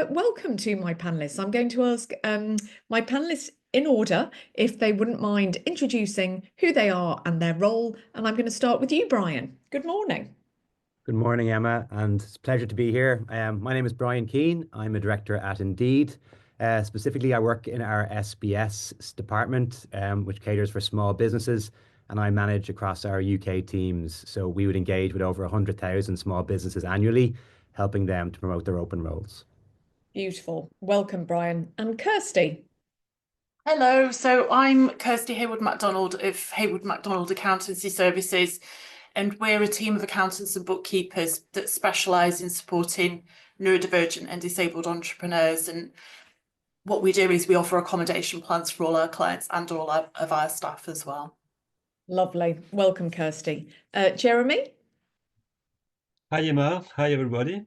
Welcome to my panelists. I'm going to ask my panelists in order if they wouldn't mind introducing who they are and their role. And I'm going to start with you, Brian. Good morning. Good morning, Emma, and it's a pleasure to be here. My name is Brian Keane. I'm a director at Indeed. Specifically, I work in our SBS department, which caters for small businesses, and I manage across our UK teams. So we would engage with over 100,000 small businesses annually, helping them to promote their open roles. Beautiful. Welcome, Brian. And Kirsty. Hello, so I'm Kirsty Hayward MacDonald of Hayward MacDonald Accountancy Services, and we're a team of accountants and bookkeepers that specialise in supporting neurodivergent and disabled entrepreneurs. And what we do is we offer accommodation plans for all our clients and all of our staff as well. Lovely. Welcome, Kirsty. Jeremy. Hi, Emma. Hi, everybody.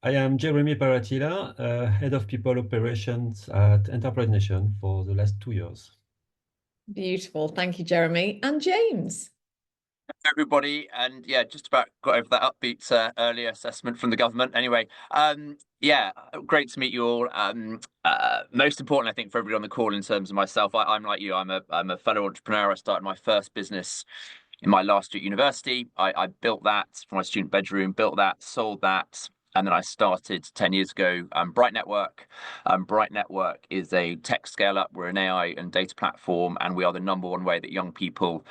I am Jeremy Paratila, Head of People Operations at Enterprise Nation for the last 2 years. Beautiful. Thank you, Jeremy. And James. Everybody, and yeah, just about got over that upbeat early assessment from the government. Anyway, yeah, great to meet you all. Most important, I think, for everybody on the call in terms of myself, I'm like you. I'm a fellow entrepreneur. I started my first business in my last year at university. I built that from my student bedroom, built that, sold that. And then I started 10 years ago, Bright Network. Bright Network is a tech scale-up. We're an AI and data platform, and we are the #1 way that young people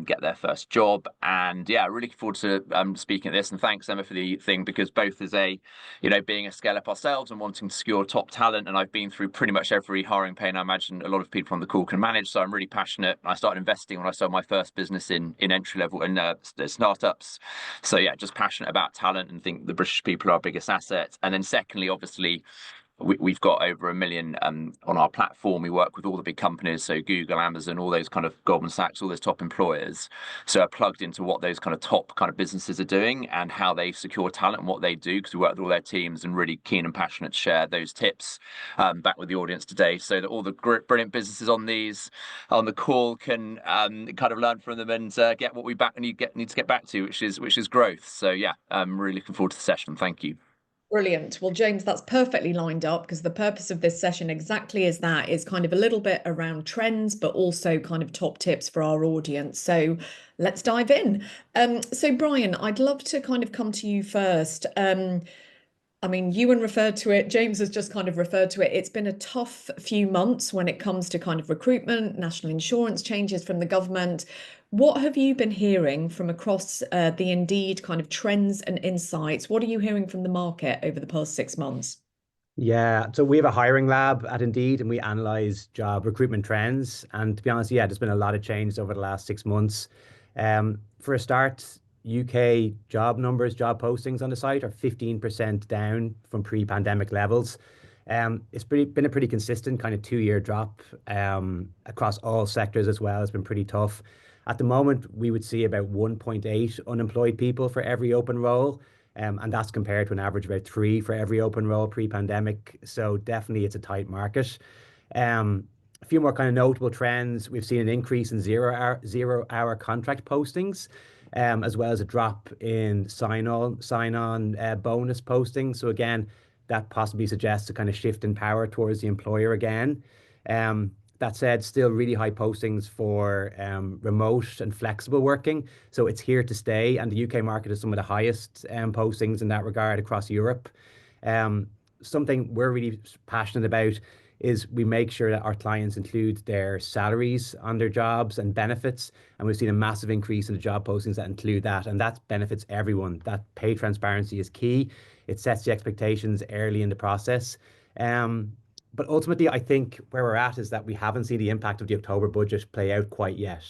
get their first job. And yeah, really looking forward to speaking at this. And thanks, Emma, for the thing, because both as being a scale-up ourselves and wanting to secure top talent, and I've been through pretty much every hiring pain I imagine a lot of people on the call can manage. So I'm really passionate. I started investing when I sold my first business in entry-level and startups. So yeah, just passionate about talent and think the British people are our biggest asset. And then secondly, obviously, we've got over 1 million on our platform. We work with all the big companies, so Google, Amazon, all those kind of Goldman Sachs, all those top employers. So are plugged into what those kind of top kind of businesses are doing and how they secure talent and what they do, because we work with all their teams and really keen and passionate to share those tips back with the audience today, so that all the brilliant businesses on the call can kind of learn from them and get what we need to get back to, which is growth. So yeah, I'm really looking forward to the session. Thank you. Brilliant. Well, James, that's perfectly lined up, because the purpose of this session exactly is that, is kind of a little bit around trends, but also kind of top tips for our audience. So let's dive in. So Brian, I'd love to kind of come to you first. I mean, Ewan referred to it, James has just kind of referred to it. It's been a tough few months when it comes to kind of recruitment, national insurance changes from the government. What have you been hearing from across the Indeed kind of trends and insights? What are you hearing from the market over the past 6 months? Yeah, so we have a hiring lab at Indeed and we analyze job recruitment trends. And to be honest, yeah, there's been a lot of change over the last 6 months. For a start, UK job numbers, job postings on the site are 15% down from pre-pandemic levels. It's been a pretty consistent kind of 2-year drop across all sectors as well. It's been pretty tough. At the moment, we would see about 1.8 unemployed people for every open role. And that's compared to an average of about 3 for every open role pre-pandemic. So definitely it's a tight market. A few more kind of notable trends. We've seen an increase in zero-hour contract postings, as well as a drop in sign-on bonus postings. So again, that possibly suggests a kind of shift in power towards the employer again. That said, still really high postings for remote and flexible working. So it's here to stay. And the UK market is some of the highest postings in that regard across Europe. Something we're really passionate about is we make sure that our clients include their salaries on their jobs and benefits. And we've seen a massive increase in the job postings that include that. And that benefits everyone. That pay transparency is key. It sets the expectations early in the process. But ultimately, I think where we're at is that we haven't seen the impact of the October budget play out quite yet.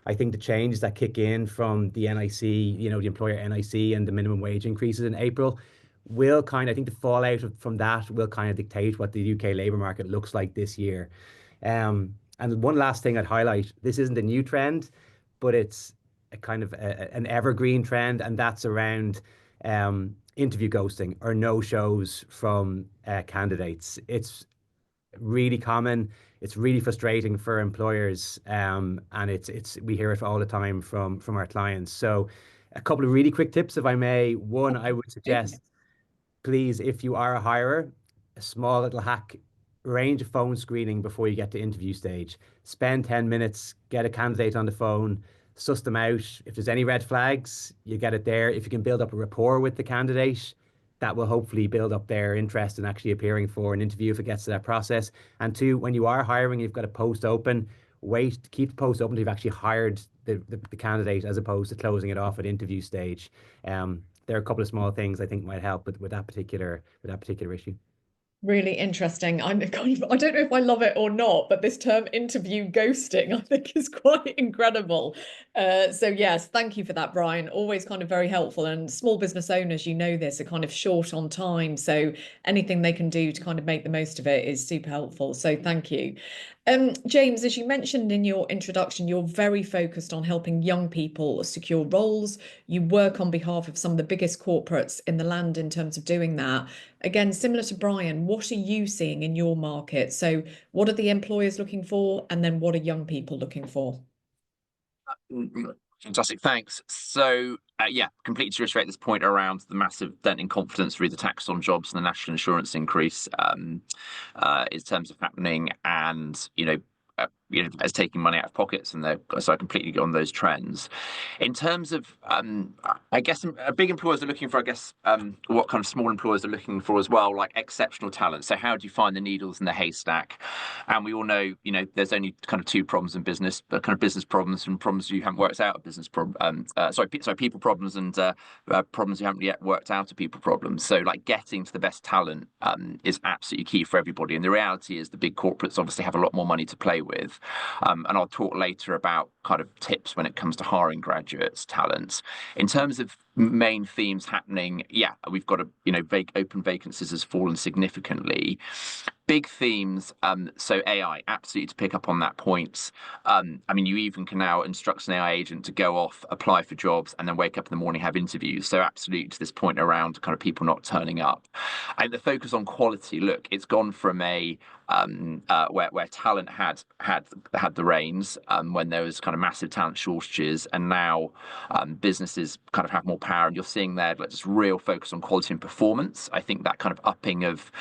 I think the changes that kick in from the NIC, the employer NIC and the minimum wage increases in April I think the fallout from that will kind of dictate what the UK labour market looks like this year. And one last thing I'd highlight, this isn't a new trend, but it's a kind of an evergreen trend, and that's around interview ghosting or no-shows from candidates. It's really common. It's really frustrating for employers, and we hear it all the time from our clients. So a couple of really quick tips, if I may. One, I would suggest please, if you are a hirer, a small little hack, arrange a phone screening before you get to interview stage. Spend 10 minutes, get a candidate on the phone, suss them out. If there's any red flags, you get it there. If you can build up a rapport with the candidate, that will hopefully build up their interest in actually appearing for an interview if it gets to that process. And two, when you are hiring, you've got a post open, wait, keep the post open until you've actually hired the candidate as opposed to closing it off at interview stage. There are a couple of small things I think might help with that particular issue. Really interesting. I don't know if I love it or not, but this term interview ghosting, I think is quite incredible. So yes, thank you for that, Brian. Always kind of very helpful. And small business owners, you know this, are kind of short on time. So anything they can do to kind of make the most of it is super helpful. So thank you. James, as you mentioned in your introduction, you're very focused on helping young people secure roles. You work on behalf of some of the biggest corporates in the land in terms of doing that. Again, similar to Brian, what are you seeing in your market? So what are the employers looking for? And then what are young people looking for? Fantastic, thanks. So yeah, completely to reiterate this point around the massive dent in confidence through the tax on jobs and the national insurance increase in terms of happening, and as taking money out of pockets, and so I completely get on those trends. In terms of, I guess big employers are looking for, what kind of small employers are looking for as well, like exceptional talent. So how do you find the needles in the haystack? And we all know, there's only kind of two problems in business, but kind of business problems and problems you haven't worked out of business people problems and problems you haven't yet worked out of people problems. So like getting to the best talent is absolutely key for everybody. And the reality is the big corporates obviously have a lot more money to play with. And I'll talk later about kind of tips when it comes to hiring graduates, talents. In terms of main themes happening, yeah, we've got open vacancies has fallen significantly. Big themes, so AI, absolutely to pick up on that point. You even can now instruct an AI agent to go off, apply for jobs, and then wake up in the morning, have interviews. So absolutely to this point around kind of people not turning up. And the focus on quality, look, it's gone from where talent had the reins when there was kind of massive talent shortages, and now businesses kind of have more power, and you're seeing there just real focus on quality and performance. I think that kind of upping of,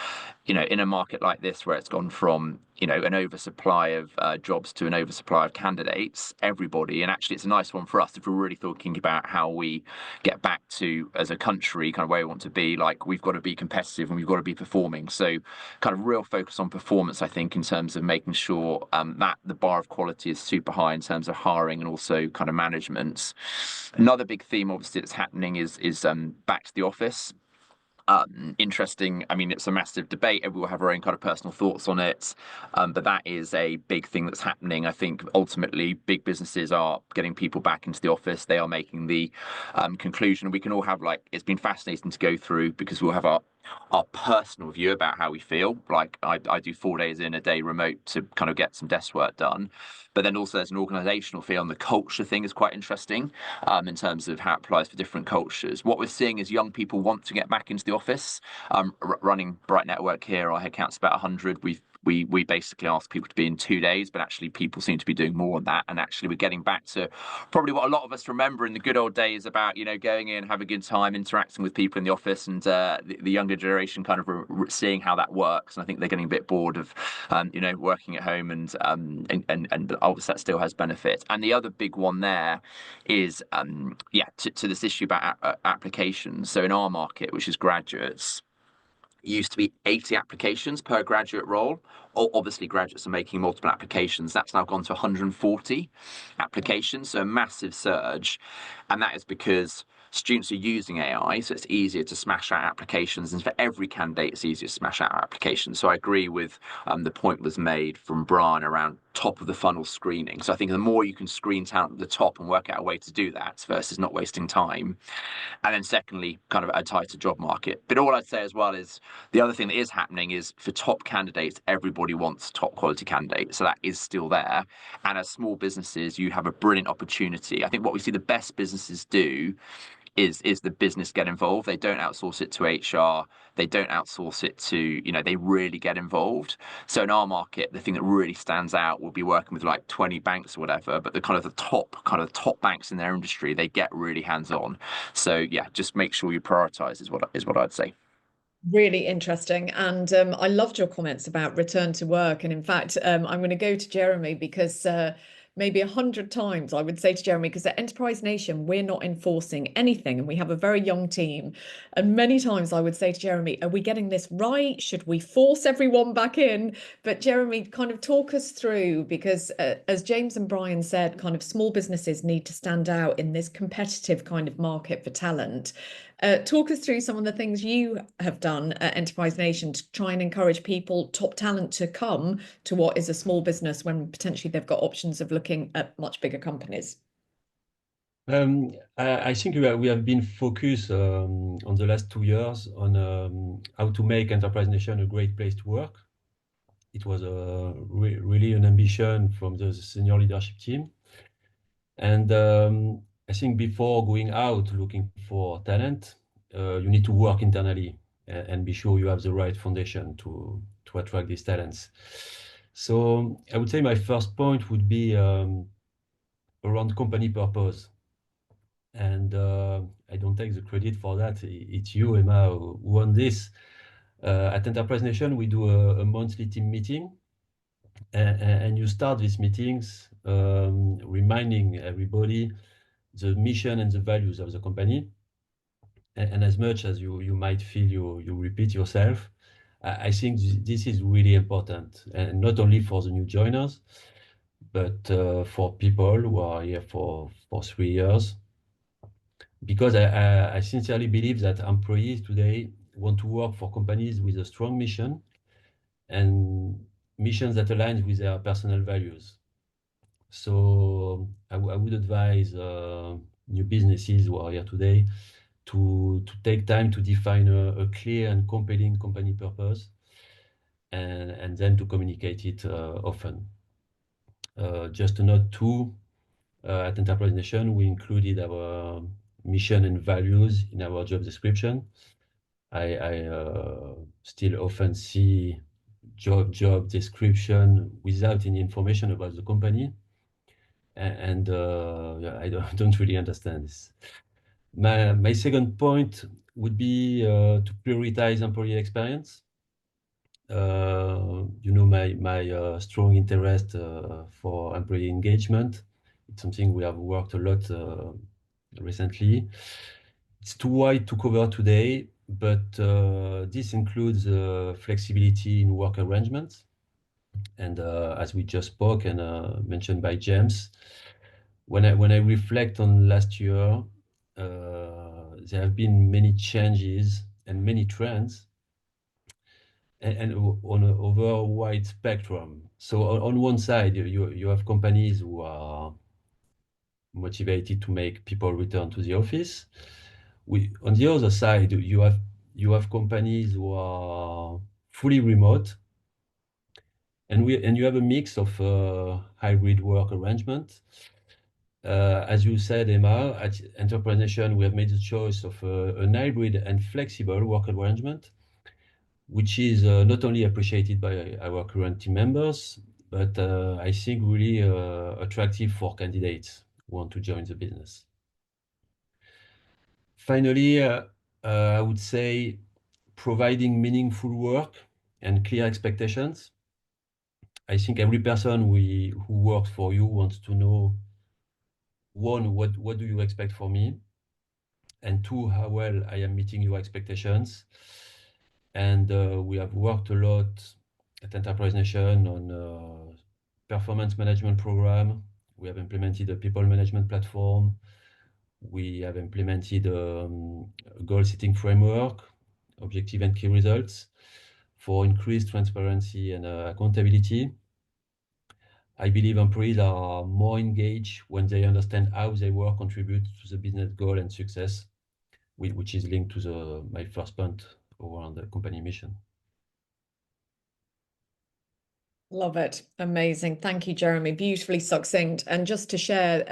in a market like this where it's gone from an oversupply of jobs to an oversupply of candidates, everybody, and actually it's a nice one for us if we're really thinking about how we get back to, as a country, kind of where we want to be, like we've got to be competitive and we've got to be performing. So kind of real focus on performance, I think, in terms of making sure that the bar of quality is super high in terms of hiring and also kind of management. Another big theme obviously that's happening is back to the office. Interesting. It's a massive debate. Everyone will have our own kind of personal thoughts on it. But that is a big thing that's happening. I think ultimately big businesses are getting people back into the office. They are making the conclusion. We can all have, it's been fascinating to go through because we'll have our personal view about how we feel. Like I do 4 days in, a day remote to kind of get some desk work done. But then also there's an organizational feel, and the culture thing is quite interesting in terms of how it applies for different cultures. What we're seeing is young people want to get back into the office. Running Bright Network here, our headcount's about 100. We basically ask people to be in 2 days, but actually people seem to be doing more than that. And actually we're getting back to probably what a lot of us remember in the good old days about, going in, have a good time, interacting with people in the office, and the younger generation kind of seeing how that works. And I think they're getting a bit bored of, working at home, and obviously that still has benefit. And the other big one there is, to this issue about applications. So in our market, which is graduates, used to be 80 applications per graduate role. Obviously, graduates are making multiple applications. That's now gone to 140 applications, so a massive surge. And that is because students are using AI, so it's easier to smash out applications. And for every candidate, it's easier to smash out applications. So I agree with the point was made from Brian around top of the funnel screening. So I think the more you can screen talent at the top and work out a way to do that versus not wasting time. And then secondly, kind of a tighter job market. But all I'd say as well is the other thing that is happening is for top candidates, everybody wants top quality candidates. So that is still there. And as small businesses, you have a brilliant opportunity. I think what we see the best businesses do is the business get involved. They don't outsource it to HR. They don't outsource it to, they really get involved. So in our market, the thing that really stands out will be working with like 20 banks or whatever, but the top banks in their industry, they get really hands-on. So yeah, just make sure you prioritize is what I'd say. Really interesting. And I loved your comments about return to work. And in fact, I'm going to go to Jeremy because maybe 100 times I would say to Jeremy, because at Enterprise Nation, we're not enforcing anything and we have a very young team. And many times I would say to Jeremy, are we getting this right? Should we force everyone back in? But Jeremy, kind of talk us through, because as James and Brian said, kind of small businesses need to stand out in this competitive kind of market for talent. Talk us through some of the things you have done at Enterprise Nation to try and encourage people, top talent, to come to what is a small business when potentially they've got options of looking at much bigger companies. I think we have been focused on the last 2 years on how to make Enterprise Nation a great place to work. It was really an ambition from the senior leadership team. And I think before going out looking for talent, you need to work internally and be sure you have the right foundation to attract these talents. So I would say my first point would be around company purpose. And I don't take the credit for that. It's you, Emma, who won this. At Enterprise Nation, we do a monthly team meeting. And you start these meetings reminding everybody the mission and the values of the company. And as much as you might feel you repeat yourself, I think this is really important, and not only for the new joiners, but for people who are here for 3 years. Because I sincerely believe that employees today want to work for companies with a strong mission and missions that align with their personal values. So I would advise new businesses who are here today to take time to define a clear and compelling company purpose, and then to communicate it often. Just a note too, at Enterprise Nation, we included our mission and values in our job description. I still often see job description without any information about the company, and yeah, I don't really understand this. My second point would be to prioritize employee experience. You know, my strong interest for employee engagement. It's something we have worked a lot recently. It's too wide to cover today, but this includes flexibility in work arrangements. And as we just spoke and mentioned by James, when I reflect on last year, there have been many changes and many trends, and on over a wide spectrum. So on one side, you have companies who are motivated to make people return to the office. On the other side, you have companies who are fully remote, and you have a mix of hybrid work arrangement. As you said, Emma, at Enterprise Nation, we have made the choice of an hybrid and flexible work arrangement, which is not only appreciated by our current team members, but I think really attractive for candidates who want to join the business. Finally, I would say providing meaningful work and clear expectations. I think every person who works for you wants to know, one, what do you expect from me? And two, how well I am meeting your expectations. And we have worked a lot at Enterprise Nation on performance management program. We have implemented a people management platform. We have implemented a goal setting framework, objective and key results for increased transparency and accountability. I believe employees are more engaged when they understand how their work contributes to the business goal and success, which is linked to my first point around the company mission. Love it. Amazing. Thank you, Jeremy. Beautifully succinct. And just to share,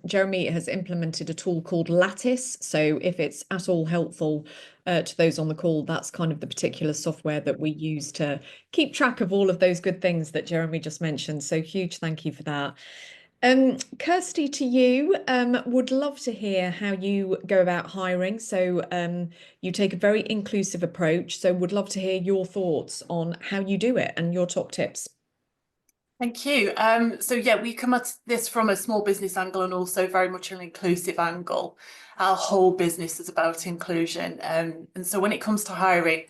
Jeremy has implemented a tool called Lattice. So if it's at all helpful to those on the call, that's kind of the particular software that we use to keep track of all of those good things that Jeremy just mentioned. So huge thank you for that. Kirsty, to you, would love to hear how you go about hiring. So you take a very inclusive approach. So would love to hear your thoughts on how you do it and your top tips. Thank you. So yeah, we come at this from a small business angle and also very much an inclusive angle. Our whole business is about inclusion. And so when it comes to hiring,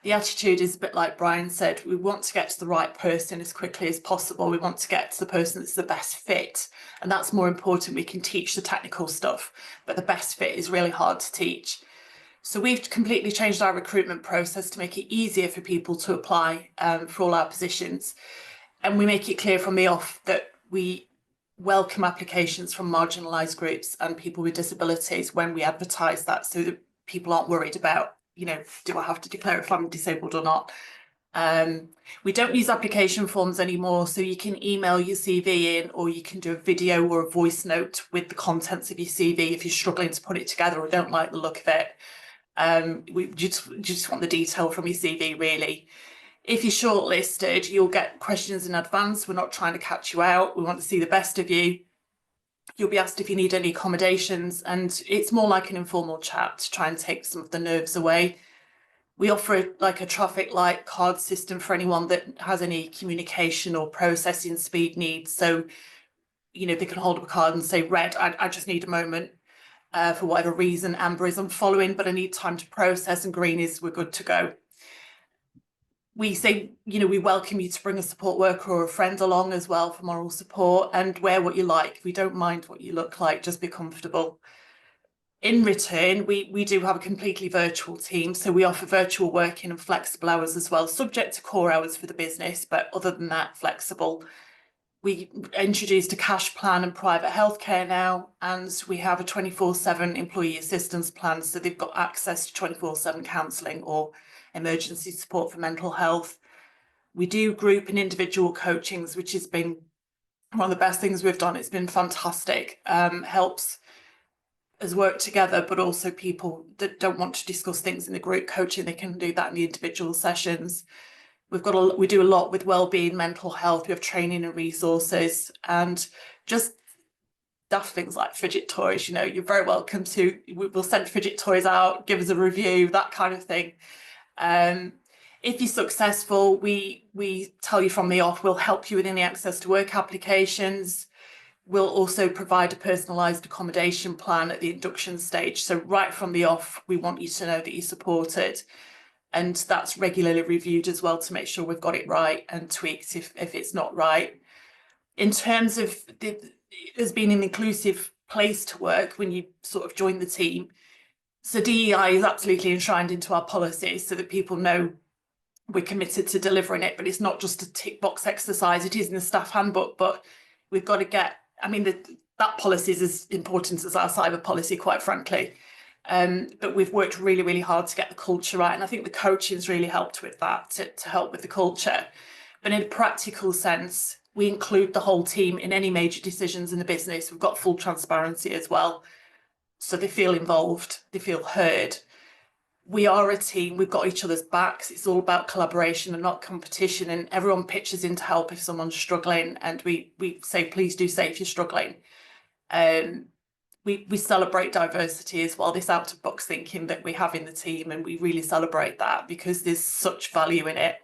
the attitude is a bit like Brian said, we want to get to the right person as quickly as possible. We want to get to the person that's the best fit. And that's more important. We can teach the technical stuff, but the best fit is really hard to teach. So we've completely changed our recruitment process to make it easier for people to apply for all our positions. And we make it clear from the off that we welcome applications from marginalised groups and people with disabilities when we advertise that, so that people aren't worried about, do I have to declare if I'm disabled or not? We don't use application forms anymore, so you can email your CV in, or you can do a video or a voice note with the contents of your CV if you're struggling to put it together or don't like the look of it. We just want the detail from your CV, really. If you're shortlisted, you'll get questions in advance. We're not trying to catch you out. We want to see the best of you. You'll be asked if you need any accommodations, and it's more like an informal chat to try and take some of the nerves away. We offer like a traffic light card system for anyone that has any communication or processing speed needs. So, they can hold up a card and say, red, I just need a moment for whatever reason. Amber is I'm following, but I need time to process, and green is we're good to go. We say, we welcome you to bring a support worker or a friend along as well for moral support, and wear what you like. We don't mind what you look like, just be comfortable. In return, we do have a completely virtual team, so we offer virtual working and flexible hours as well, subject to core hours for the business, but other than that, flexible. We introduced a cash plan and private healthcare now, and we have a 24/7 employee assistance plan, so they've got access to 24/7 counselling or emergency support for mental health. We do group and individual coachings, which has been one of the best things we've done. It's been fantastic. Helps us work together, but also people that don't want to discuss things in the group coaching, they can do that in the individual sessions. We do a lot with wellbeing, mental health. We have training and resources, and just daft things like fidget toys. You're very welcome to. We'll send fidget toys out, give us a review, that kind of thing. If you're successful, we tell you from the off, we'll help you with any access to work applications. We'll also provide a personalised accommodation plan at the induction stage. So right from the off, we want you to know that you're supported. And that's regularly reviewed as well to make sure we've got it right and tweaked if it's not right. In terms of there's been an inclusive place to work when you sort of join the team. So DEI is absolutely enshrined into our policies so that people know we're committed to delivering it, but it's not just a tick box exercise. It is in the staff handbook, but we've got to get, that policy is as important as our cyber policy, quite frankly. But we've worked really, really hard to get the culture right. And I think the coaching's really helped with that, to help with the culture. But in a practical sense, we include the whole team in any major decisions in the business. We've got full transparency as well. So they feel involved, they feel heard. We are a team, we've got each other's backs. It's all about collaboration and not competition. And everyone pitches in to help if someone's struggling. And we say, please do say if you're struggling. We celebrate diversity as well, this out of box thinking that we have in the team, and we really celebrate that because there's such value in it.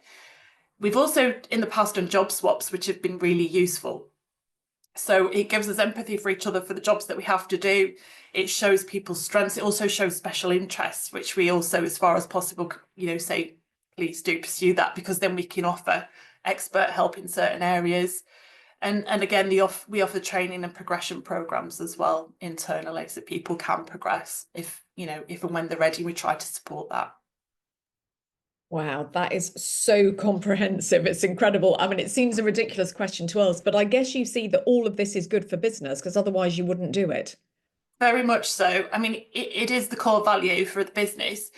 We've also in the past done job swaps, which have been really useful. So it gives us empathy for each other for the jobs that we have to do. It shows people's strengths. It also shows special interests, which we also, as far as possible, say, please do pursue that, because then we can offer expert help in certain areas. And again, we offer training and progression programs as well internally, so people can progress if and when they're ready. We try to support that. Wow, that is so comprehensive. It's incredible. It seems a ridiculous question to ask, but I guess you see that all of this is good for business, because otherwise you wouldn't do it. Very much so. It is the core value for the business,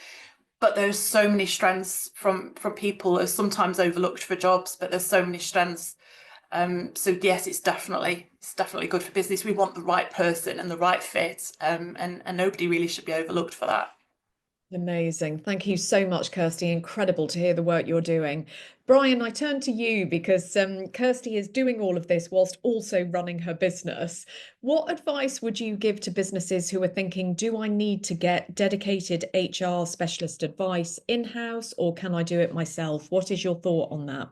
but there's so many strengths from people are sometimes overlooked for jobs, but there's so many strengths. So yes, it's definitely good for business. We want the right person and the right fit, and nobody really should be overlooked for that. Amazing. Thank you so much, Kirsty. Incredible to hear the work you're doing. Brian, I turn to you because Kirsty is doing all of this whilst also running her business. What advice would you give to businesses who are thinking, do I need to get dedicated HR specialist advice in-house, or can I do it myself? What is your thought on that?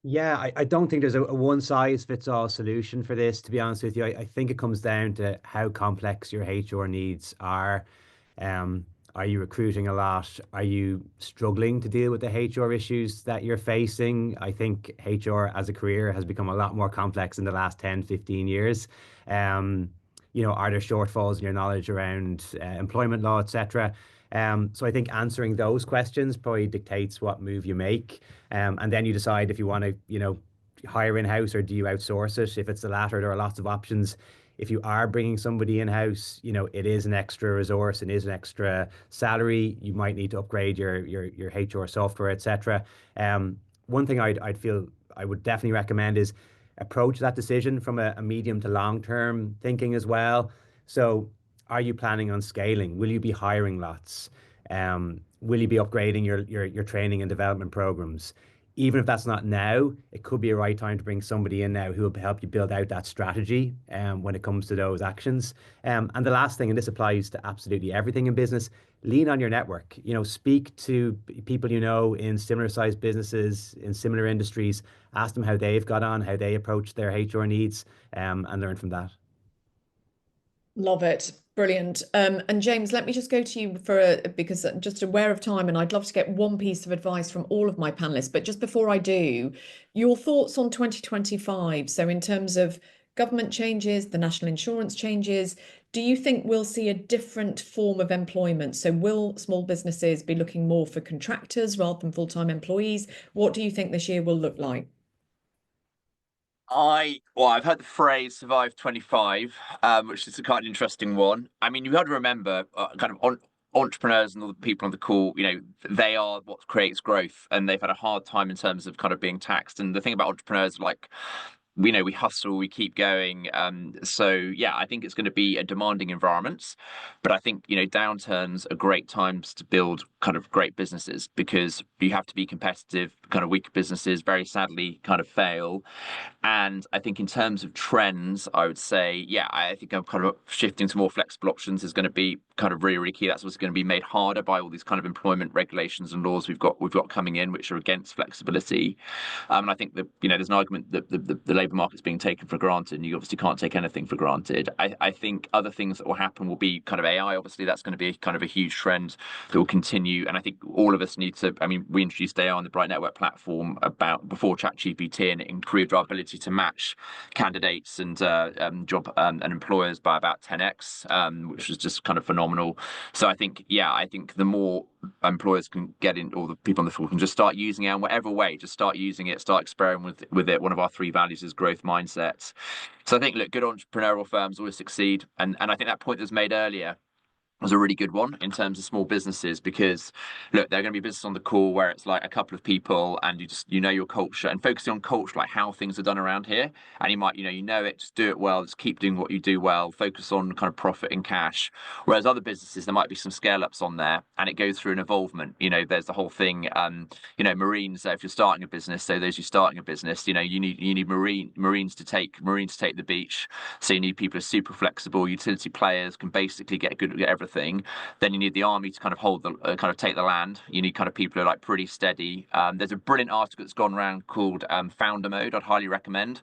Yeah, I don't think there's a one size fits all solution for this, to be honest with you. I think it comes down to how complex your HR needs are. Um, are you recruiting a lot? Are you struggling to deal with the HR issues that you're facing? I think HR as a career has become a lot more complex in the last 10, 15 years. Um, are there shortfalls in your knowledge around employment law, etc.? So I think answering those questions probably dictates what move you make. And then you decide if you want to, hire in-house or do you outsource it? If it's the latter, there are lots of options. If you are bringing somebody in-house, it is an extra resource and is an extra salary. You might need to upgrade your HR software, etc. One thing I'd feel I would definitely recommend is approach that decision from a medium to long-term thinking as well. So, are you planning on scaling? Will you be hiring lots? Will you be upgrading your training and development programs? Even if that's not now, it could be a right time to bring somebody in now who will help you build out that strategy when it comes to those actions. And the last thing, and this applies to absolutely everything in business, lean on your network. Speak to people in similar sized businesses, in similar industries, ask them how they've got on, how they approach their HR needs, and learn from that. Love it. Brilliant. And James, let me just go to you because I'm just aware of time and I'd love to get one piece of advice from all of my panelists. But just before I do, your thoughts on 2025. So in terms of government changes, the national insurance changes, do you think we'll see a different form of employment? So will small businesses be looking more for contractors rather than full-time employees? What do you think this year will look like? I've heard the phrase "survive 25," which is a kind of interesting one. I mean, you've got to remember, entrepreneurs and all the people on the call, they are what creates growth, and they've had a hard time in terms of kind of being taxed. And the thing about entrepreneurs, like, we hustle, we keep going. So yeah, I think it's going to be a demanding environment, but I think downturns are great times to build kind of great businesses because you have to be competitive. Kind of weaker businesses, very sadly, kind of fail. And I think in terms of trends, I would say, yeah, I think I'm kind of shifting to more flexible options is going to be kind of really, really key. That's what's going to be made harder by all these kind of employment regulations and laws we've got coming in, which are against flexibility. And I think that there's an argument that the labour market's being taken for granted, and you obviously can't take anything for granted. I think other things that will happen will be kind of AI. Obviously, that's going to be kind of a huge trend that will continue. And I think all of us need to. I mean, we introduced AI on the Bright Network platform about before ChatGPT, and it improved our ability to match candidates and job and employers by about 10x, which was just kind of phenomenal. So I think the more employers can get in, or the people on the floor can just start using it in whatever way, just start using it, start experimenting with it. One of our three values is growth mindset. So I think, look, good entrepreneurial firms always succeed. And I think that point that was made earlier was a really good one in terms of small businesses because look, there are going to be businesses on the call where it's like a couple of people and you just your culture and focusing on culture, like how things are done around here, and you might it, just do it well, just keep doing what you do well, focus on kind of profit and cash. Whereas other businesses, there might be some scale ups on there and it goes through an evolvement. There's the whole thing, marines, if you're starting a business, so those who are starting a business, you need marines to take the beach, so you need people who are super flexible, utility players can basically get good at everything. Then you need the army to kind of hold the take the land. You need kind of people who are like pretty steady. There's a brilliant article that's gone around called Founder Mode. I'd highly recommend.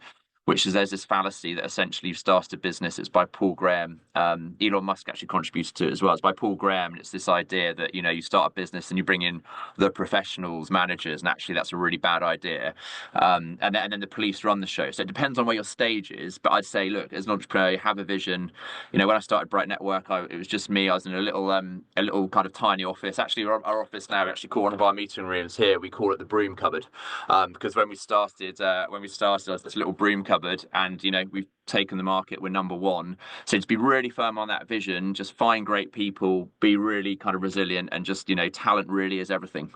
There's this fallacy that essentially you've started a business. It's by Paul Graham. Elon Musk actually contributed to it as well. It's by Paul Graham, and it's this idea that you start a business and you bring in the professionals, managers, and actually that's a really bad idea. And then the police run the show. So it depends on where your stage is. But I'd say, look, as an entrepreneur, you have a vision. When I started Bright Network, it was just me. I was in a little kind of tiny office. Actually, our office now, we actually call one of our meeting rooms here. We call it the broom cupboard, because when we started, I was this little broom cupboard. And we've taken the market, we're number one. So just be really firm on that vision, just find great people, be really kind of resilient, and just talent really is everything.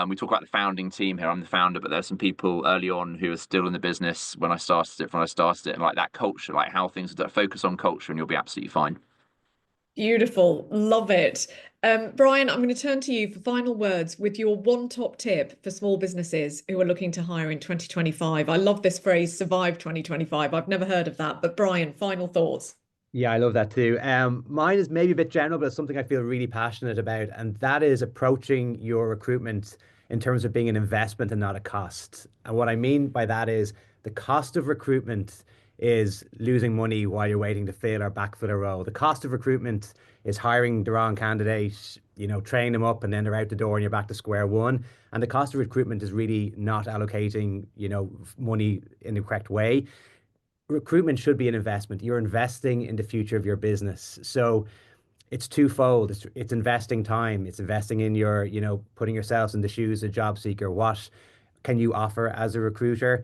We talk about the founding team here. I'm the founder, but there's some people early on who are still in the business when I started it, and like that culture, like how things are done. Focus on culture and you'll be absolutely fine. Beautiful. Love it. Brian, I'm going to turn to you for final words with your one top tip for small businesses who are looking to hire in 2025. I love this phrase, survive 2025. I've never heard of that. But Brian, final thoughts. Yeah, I love that too. Mine is maybe a bit general, but it's something I feel really passionate about, and that is approaching your recruitment in terms of being an investment and not a cost. And what I mean by that is the cost of recruitment is losing money while you're waiting to fill or backfill a role. The cost of recruitment is hiring the wrong candidate, train them up and then they're out the door and you're back to square one. And the cost of recruitment is really not allocating, money in the correct way. Recruitment should be an investment. You're investing in the future of your business. So it's twofold. It's investing time. It's investing in your, putting yourselves in the shoes of a job seeker. What can you offer as a recruiter?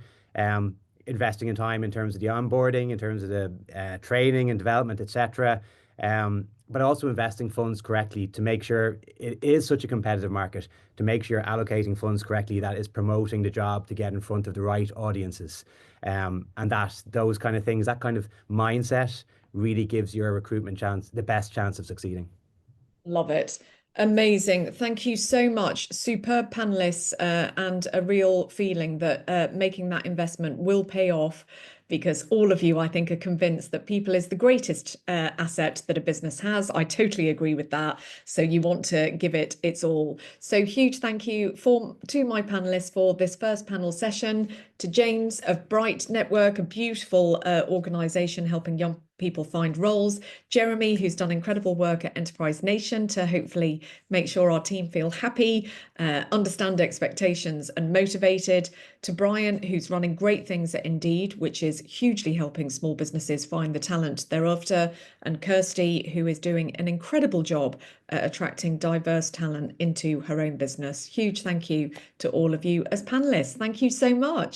Investing in time in terms of the onboarding, in terms of the training and development, etc. But also investing funds correctly to make sure it is such a competitive market, to make sure you're allocating funds correctly that is promoting the job to get in front of the right audiences. And that those kind of things, that kind of mindset really gives your recruitment chance the best chance of succeeding. Love it. Amazing. Thank you so much. Superb panelists, and a real feeling that making that investment will pay off, because all of you, I think, are convinced that people is the greatest asset that a business has. I totally agree with that. So you want to give it its all. So huge thank you to my panelists for this first panel session, to James of Bright Network, a beautiful organisation helping young people find roles, Jeremy, who's done incredible work at Enterprise Nation to hopefully make sure our team feel happy, understand expectations and motivated, to Brian, who's running great things at Indeed, which is hugely helping small businesses find the talent they're after, and Kirsty, who is doing an incredible job at attracting diverse talent into her own business. Huge thank you to all of you as panelists. Thank you so much.